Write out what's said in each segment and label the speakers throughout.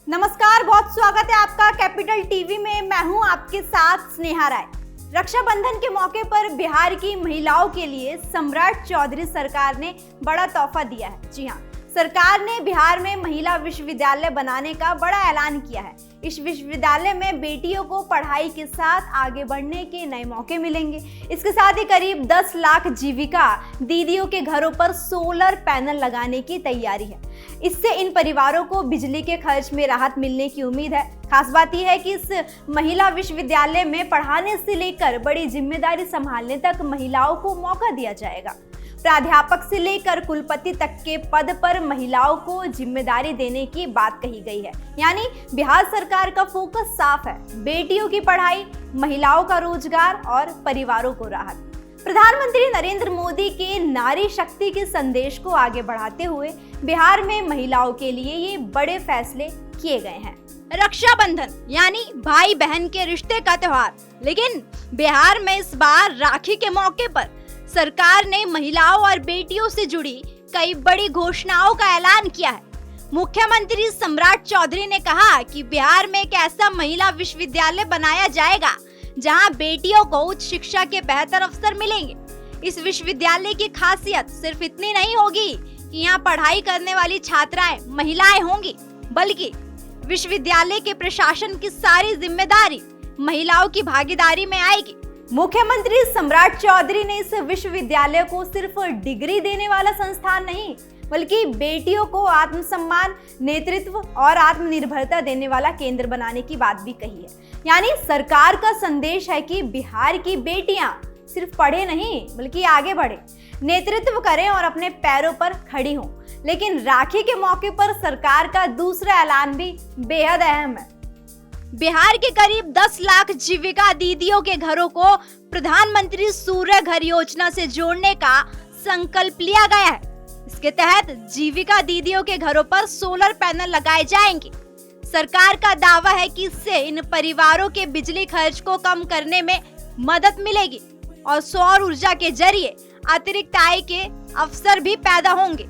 Speaker 1: नमस्कार, बहुत स्वागत है आपका कैपिटल टीवी में। मैं हूं आपके साथ स्नेहा राय। रक्षाबंधन के मौके पर बिहार की महिलाओं के लिए सम्राट चौधरी सरकार ने बड़ा तोहफा दिया है। जी हां, सरकार ने बिहार में महिला विश्वविद्यालय बनाने का बड़ा ऐलान किया है। इस विश्वविद्यालय में बेटियों को पढ़ाई के साथ आगे बढ़ने के नए मौके मिलेंगे। इसके साथ ही करीब 10 लाख जीविका दीदियों के घरों पर सोलर पैनल लगाने की तैयारी है। इससे इन परिवारों को बिजली के खर्च में राहत मिलने की उम्मीद है। खास बात यह है कि इस महिला विश्वविद्यालय में पढ़ाने से लेकर बड़ी जिम्मेदारी संभालने तक महिलाओं को मौका दिया जाएगा। प्राध्यापक से लेकर कुलपति तक के पद पर महिलाओं को जिम्मेदारी देने की बात कही गई है। यानी बिहार सरकार का फोकस साफ है, बेटियों की पढ़ाई, महिलाओं का रोजगार और परिवारों को राहत। प्रधानमंत्री नरेंद्र मोदी के नारी शक्ति के संदेश को आगे बढ़ाते हुए बिहार में महिलाओं के लिए ये बड़े फैसले किए गए हैं। रक्षाबंधन यानी भाई बहन के रिश्ते का त्योहार, लेकिन बिहार में इस बार राखी के मौके पर सरकार ने महिलाओं और बेटियों से जुड़ी कई बड़ी घोषणाओं का ऐलान किया है। मुख्यमंत्री सम्राट चौधरी ने कहा कि बिहार में एक ऐसा महिला विश्वविद्यालय बनाया जाएगा जहां बेटियों को उच्च शिक्षा के बेहतर अवसर मिलेंगे। इस विश्वविद्यालय की खासियत सिर्फ इतनी नहीं होगी कि यहाँ पढ़ाई करने वाली छात्राएं महिलाएं होंगी, बल्कि विश्वविद्यालय के प्रशासन की सारी जिम्मेदारी महिलाओं की भागीदारी में आएगी। मुख्यमंत्री सम्राट चौधरी ने इस विश्वविद्यालय को सिर्फ डिग्री देने वाला संस्थान नहीं, बल्कि बेटियों को आत्मसम्मान, नेतृत्व और आत्मनिर्भरता देने वाला केंद्र बनाने की बात भी कही है। यानी सरकार का संदेश है कि बिहार की बेटियां सिर्फ पढ़े नहीं, बल्कि आगे बढ़े, नेतृत्व करें और अपने पैरों पर खड़ी हों। लेकिन राखी के मौके पर सरकार का दूसरा ऐलान भी बेहद अहम है। बिहार के करीब 10 लाख जीविका दीदियों के घरों को प्रधानमंत्री सूर्य घर योजना से जोड़ने का संकल्प लिया गया है। इसके तहत जीविका दीदियों के घरों पर सोलर पैनल लगाए जाएंगे। सरकार का दावा है कि इससे इन परिवारों के बिजली खर्च को कम करने में मदद मिलेगी और सौर ऊर्जा के जरिए अतिरिक्त आय के अवसर भी पैदा होंगे।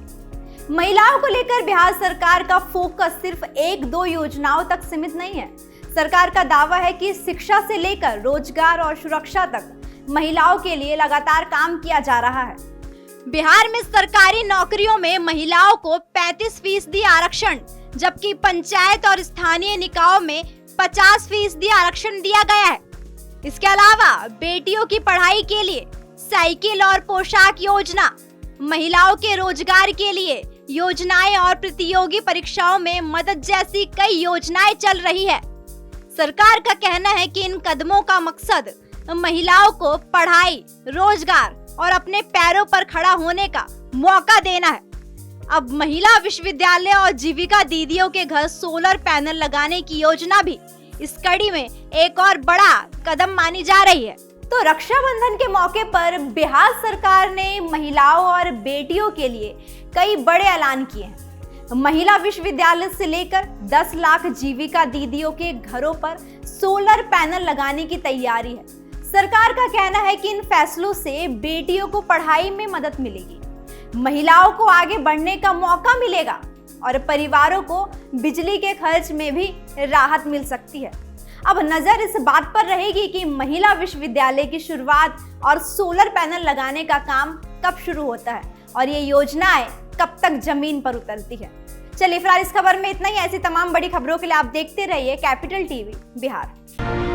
Speaker 1: महिलाओं को लेकर बिहार सरकार का फोकस सिर्फ 1-2 योजनाओं तक सीमित नहीं है। सरकार का दावा है कि शिक्षा से लेकर रोजगार और सुरक्षा तक महिलाओं के लिए लगातार काम किया जा रहा है। बिहार में सरकारी नौकरियों में महिलाओं को 35% आरक्षण, जबकि पंचायत और स्थानीय निकायों में 50% आरक्षण दिया गया है। इसके अलावा बेटियों की पढ़ाई के लिए साइकिल और पोशाक योजना, महिलाओं के रोजगार के लिए योजनाएं और प्रतियोगी परीक्षाओं में मदद जैसी कई योजनाएं चल रही है। सरकार का कहना है कि इन कदमों का मकसद महिलाओं को पढ़ाई, रोजगार और अपने पैरों पर खड़ा होने का मौका देना है। अब महिला विश्वविद्यालय और जीविका दीदियों के घर सोलर पैनल लगाने की योजना भी इस कड़ी में एक और बड़ा कदम मानी जा रही है। तो रक्षाबंधन के मौके पर बिहार सरकार ने महिलाओं और बेटियों के लिए कई बड़े ऐलान किए हैं। महिला विश्वविद्यालय से लेकर 10 लाख जीविका दीदियों के घरों पर सोलर पैनल लगाने की तैयारी है। सरकार का कहना है कि इन फैसलों से बेटियों को पढ़ाई में मदद मिलेगी, महिलाओं को आगे बढ़ने का मौका मिलेगा और परिवारों को बिजली के खर्च में भी राहत मिल सकती है। अब नजर इस बात पर रहेगी कि महिला विश्वविद्यालय की शुरुआत और सोलर पैनल लगाने का काम कब शुरू होता है और ये योजनाएं कब तक जमीन पर उतरती है। चलिए फिलहाल इस खबर में इतना ही। ऐसी तमाम बड़ी खबरों के लिए आप देखते रहिए कैपिटल टीवी बिहार।